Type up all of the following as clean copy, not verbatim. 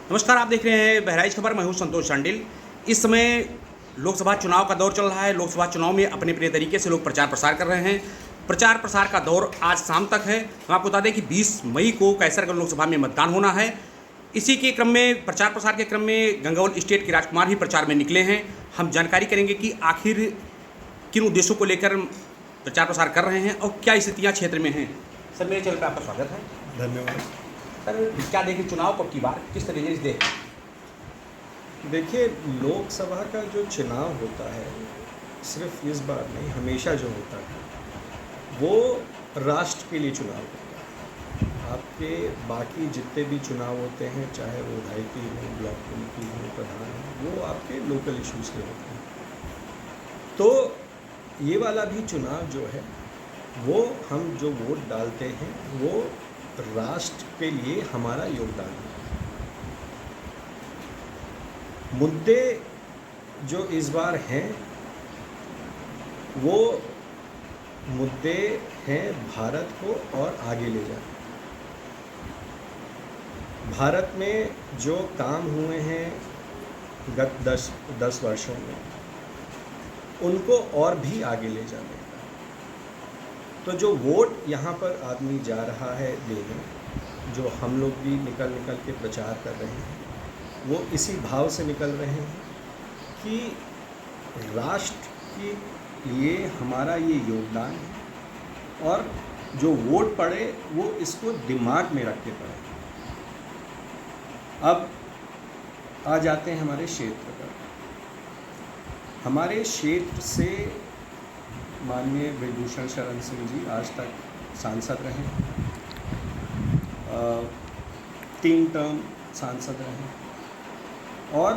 नमस्कार, आप देख रहे हैं बहराइच खबर। मैं हूं संतोष शांडिल। इस समय लोकसभा चुनाव का दौर चल रहा है। लोकसभा चुनाव में अपने अपने तरीके से लोग प्रचार प्रसार कर रहे हैं। प्रचार प्रसार का दौर आज शाम तक है। हम आपको बता दें कि 20 मई को कैसरगंज लोकसभा में मतदान होना है। इसी के क्रम में, प्रचार प्रसार के क्रम में गंगौल स्टेट के राजकुमार भी प्रचार में निकले हैं। हम जानकारी करेंगे कि आखिर किन उद्देश्यों को लेकर प्रचार प्रसार कर रहे हैं और क्या स्थितियाँ क्षेत्र में हैं। सर, मेरे चैनल पर आपका स्वागत है। धन्यवाद। सर, क्या देखें चुनाव को, अब की बार किस तरीके से देखें? देखिए, लोकसभा का जो चुनाव होता है, सिर्फ इस बार नहीं, हमेशा जो होता है वो राष्ट्र के लिए चुनाव होता है। आपके बाकी जितने भी चुनाव होते हैं, चाहे वो विधायकी हो, ब्लॉक कमेटी हो, प्रधान हो, वो आपके लोकल इश्यूज़ के होते हैं। तो ये वाला भी चुनाव जो है वो हम जो वोट डालते हैं वो राष्ट्र के लिए हमारा योगदान है। मुद्दे जो इस बार हैं वो मुद्दे हैं भारत को और आगे ले जाना। भारत में जो काम हुए हैं गत 10 वर्षों में, उनको और भी आगे ले जाने का। तो जो वोट यहाँ पर आदमी जा रहा है देने, जो हम लोग भी निकल निकल के प्रचार कर रहे हैं, वो इसी भाव से निकल रहे हैं कि राष्ट्र के लिए हमारा ये योगदान है और जो वोट पड़े वो इसको दिमाग में रख के पड़े। अब आ जाते हैं हमारे क्षेत्र पर। हमारे क्षेत्र से माननीय विभूषण शरण सिंह जी आज तक सांसद रहे, 3 टर्म सांसद रहे और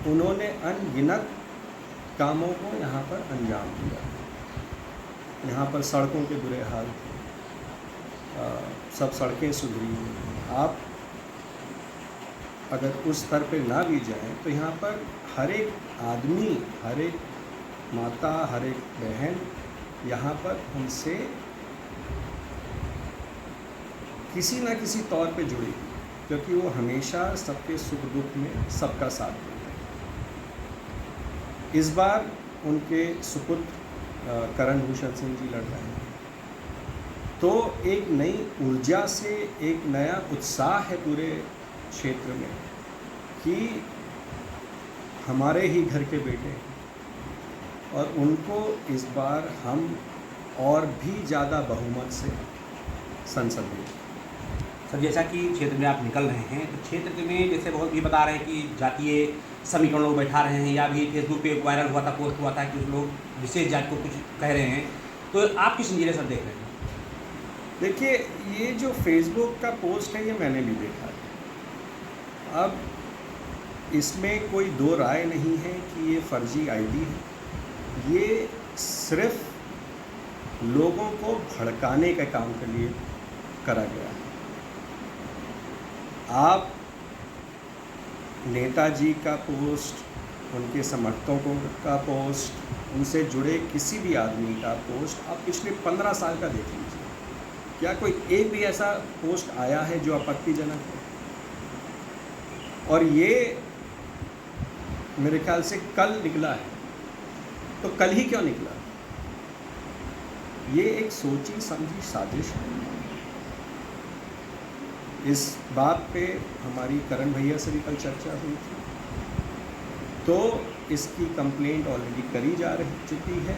उन्होंने अनगिनत कामों को यहाँ पर अंजाम दिया। यहाँ पर सड़कों के बुरे हाल थे, सब सड़कें सुधरी। आप अगर उस स्तर पे ना भी जाएं तो यहाँ पर हर एक आदमी, हर एक माता, हर एक बहन यहाँ पर हमसे किसी न किसी तौर पे जुड़ी, क्योंकि वो हमेशा सबके सुख दुख में सबका साथ देते हैं। इस बार उनके सुपुत्र करण भूषण सिंह जी लड़ रहे हैं, तो एक नई ऊर्जा से, एक नया उत्साह है पूरे क्षेत्र में कि हमारे ही घर के बेटे हैं और उनको इस बार हम और भी ज़्यादा बहुमत से संसद में। सर, जैसा कि क्षेत्र में आप निकल रहे हैं, तो क्षेत्र में जैसे बहुत भी बता रहे हैं कि जातीय समीकरण लोग बैठा रहे हैं, या भी फेसबुक पे वायरल हुआ था, पोस्ट हुआ था कि कुछ लोग विशेष जाति को कुछ कह रहे हैं, तो आप किस नज़रिए से देख रहे हैं? देखिए, ये जो फेसबुक का पोस्ट है ये मैंने भी देखा है। अब इसमें कोई दो राय नहीं है कि ये फर्जी आईडी है। ये सिर्फ लोगों को भड़काने के काम के लिए करा गया है। आप नेताजी का पोस्ट, उनके समर्थकों का पोस्ट, उनसे जुड़े किसी भी आदमी का पोस्ट आप पिछले 15 साल का देख लीजिए। क्या कोई एक भी ऐसा पोस्ट आया है जो आपत्तिजनक है? और ये मेरे ख्याल से कल निकला है, तो कल ही क्यों निकला? ये एक सोची समझी साजिश है। इस बात पे हमारी करण भैया से भी कल चर्चा हुई थी, तो इसकी कंप्लेंट ऑलरेडी करी जा चुकी है।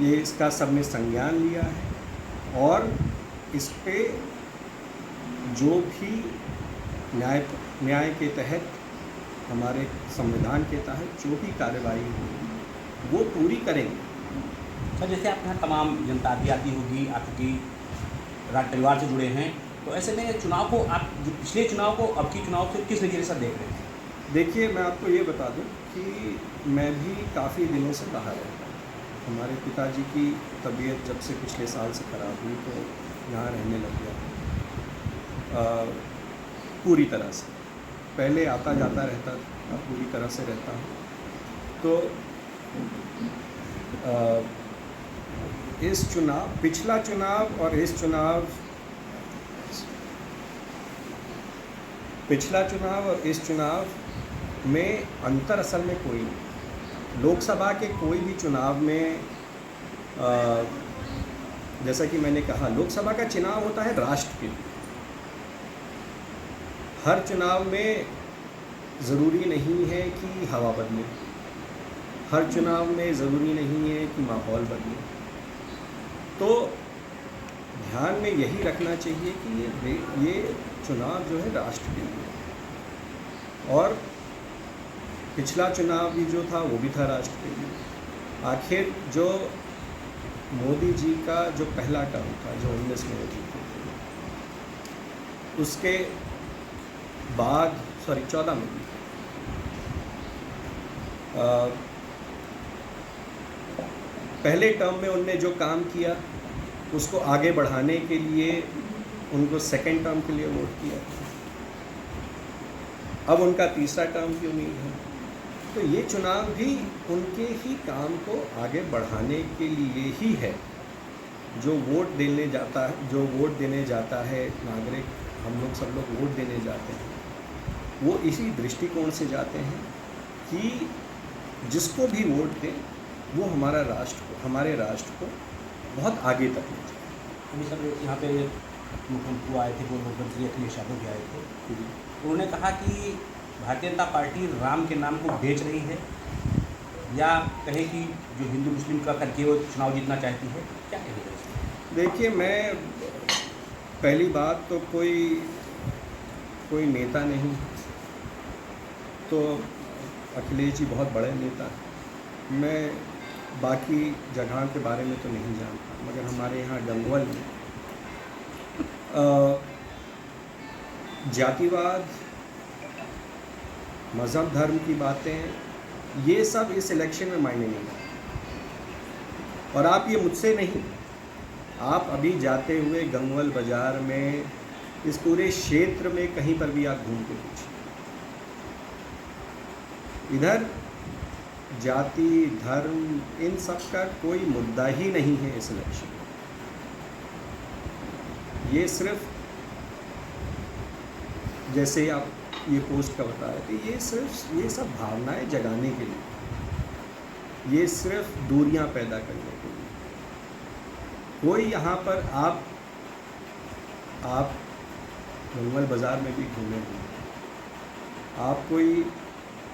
ये इसका सबने संज्ञान लिया है और इस पे जो भी न्याय के तहत, हमारे संविधान के तहत जो भी कार्रवाई होगी वो पूरी करेंगे। सर, जैसे आपके यहाँ तमाम जनता आती होगी, आपकी राज परिवार से जुड़े हैं, तो ऐसे में चुनाव को, आप जो पिछले चुनाव को अब की चुनाव से किस नज़रिए से देख रहे हैं? देखिए, मैं आपको ये बता दूं कि मैं भी काफ़ी दिनों से बाहर रहता हूँ। हमारे पिताजी की तबीयत जब से पिछले साल से ख़राब हुई तो यहाँ रहने लग गया पूरी तरह से। पहले आता जाता रहता था, पूरी तरह से रहता हूँ। तो इस चुनाव, पिछला चुनाव और इस चुनाव पिछला चुनाव और इस चुनाव में अंतर असल में कोई नहीं। लोकसभा के कोई भी चुनाव में जैसा कि मैंने कहा, लोकसभा का चुनाव होता है राष्ट्र के लिए। हर चुनाव में ज़रूरी नहीं है कि हवा बदले, हर चुनाव में ज़रूरी नहीं है कि माहौल बदले। तो ध्यान में यही रखना चाहिए कि ये चुनाव जो है राष्ट्र के लिए, और पिछला चुनाव भी जो था वो भी था राष्ट्र के लिए। आखिर जो मोदी जी का जो पहला टर्म था, जो 19 में वो जीते थे, उसके बाद 14 में भी पहले टर्म में उनने जो काम किया उसको आगे बढ़ाने के लिए उनको सेकेंड टर्म के लिए वोट किया। अब उनका तीसरा टर्म की उम्मीद है। तो ये चुनाव भी उनके ही काम को आगे बढ़ाने के लिए ही है। जो वोट देने जाता है नागरिक, हम लोग सब लोग वोट देने जाते हैं, वो इसी दृष्टिकोण से जाते हैं कि जिसको भी वोट दें वो हमारे राष्ट्र को बहुत आगे तक ले जाए। अभी सब यहाँ पे मुख्यमंत्री आए थे, वो मुख्यमंत्री अखिलेश यादव भी आए थे। उन्होंने कहा कि भारतीय जनता पार्टी राम के नाम को बेच रही है, या कहें कि जो हिंदू मुस्लिम का करके वो चुनाव जीतना चाहती है। क्या कहेंगे? देखिए, मैं पहली बात तो कोई नेता नहीं, तो अखिलेश जी बहुत बड़े नेता हैं। मैं बाकी जगह के बारे में तो नहीं जानता, मगर हमारे यहाँ गंगवल में जातिवाद, मज़हब, धर्म की बातें, ये सब इस इलेक्शन में मायने नहीं रखते। और आप ये मुझसे नहीं, आप अभी जाते हुए गंगवल बाज़ार में, इस पूरे क्षेत्र में कहीं पर भी आप घूम के पूछिए, इधर जाति, धर्म, इन सब का कोई मुद्दा ही नहीं है इस इलेक्शन में। ये सिर्फ, जैसे आप ये पोस्ट का बता रहे थे, ये सब भावनाएं जगाने के लिए, ये सिर्फ दूरियां पैदा करने के लिए। कोई यहाँ पर आप गंगवल बाज़ार में भी घूमे होंगे, आप कोई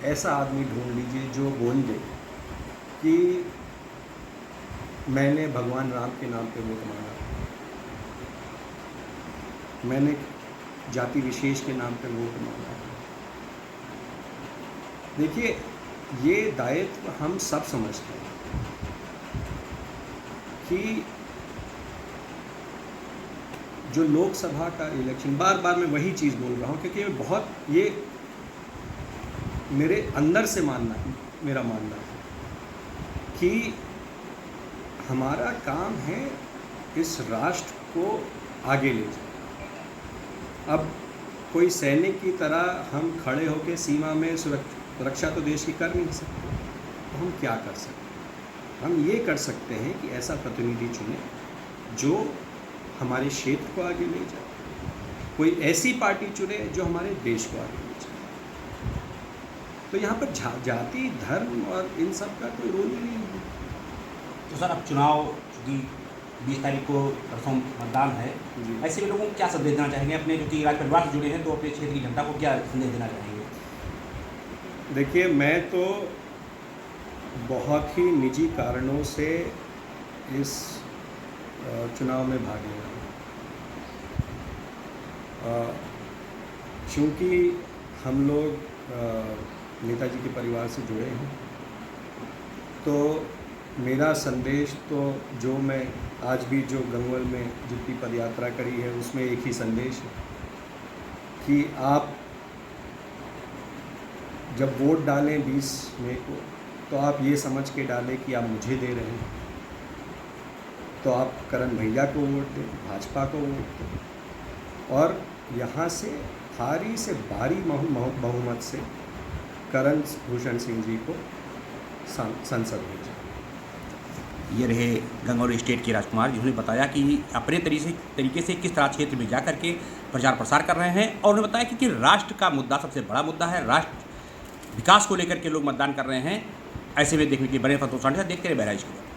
ऐसा आदमी ढूंढ लीजिए जो बोल दे कि मैंने भगवान राम के नाम पे वोट मांगा, मैंने जाति विशेष के नाम पे वोट मांगा। देखिए, ये दायित्व हम सब समझते हैं कि जो लोकसभा का इलेक्शन, बार बार मैं वही चीज़ बोल रहा हूँ क्योंकि ये मेरे अंदर से मेरा मानना है कि हमारा काम है इस राष्ट्र को आगे ले जाना। अब कोई सैनिक की तरह हम खड़े होकर सीमा में सुरक्षा तो देश की कर नहीं सकते, तो हम क्या कर सकते हैं? हम ये कर सकते हैं कि ऐसा प्रतिनिधि चुने जो हमारे क्षेत्र को आगे ले जाए, कोई ऐसी पार्टी चुने जो हमारे देश को आगे ले जाए। तो यहाँ पर जाति, धर्म और इन सब का कोई रोल ही नहीं है। तो सर, अब चुनाव चूँकि 20 तारीख को परसों मतदान है, ऐसे में लोगों को क्या संदेश देना चाहेंगे? अपने जो राज परिवार से जुड़े हैं, तो अपने क्षेत्र की जनता को क्या संदेश देना चाहेंगे? देखिए, मैं तो बहुत ही निजी कारणों से इस चुनाव में भाग लिया, क्योंकि हम लोग नेताजी के परिवार से जुड़े हैं। तो मेरा संदेश तो, जो मैं आज भी जो गंगवल में जितनी पदयात्रा करी है, उसमें एक ही संदेश है कि आप जब वोट डालें 20 मई को, तो आप ये समझ के डालें कि आप मुझे दे रहे हैं। तो आप करण भैया को वोट दें, भाजपा को वोट दें, और यहाँ से भारी से भारी बहुमत से करण भूषण सिंह जी को संसद भेजें। ये रहे गंगौर स्टेट के राजकुमार, जिन्होंने बताया कि अपने तरीके से किस तरह क्षेत्र में जा करके प्रचार प्रसार कर रहे हैं और उन्होंने बताया कि राष्ट्र का मुद्दा सबसे बड़ा मुद्दा है, राष्ट्र विकास को लेकर के लोग मतदान कर रहे हैं। ऐसे में देखने के लिए बने संतोष सांडे, देखते रहे बहराइच खबर।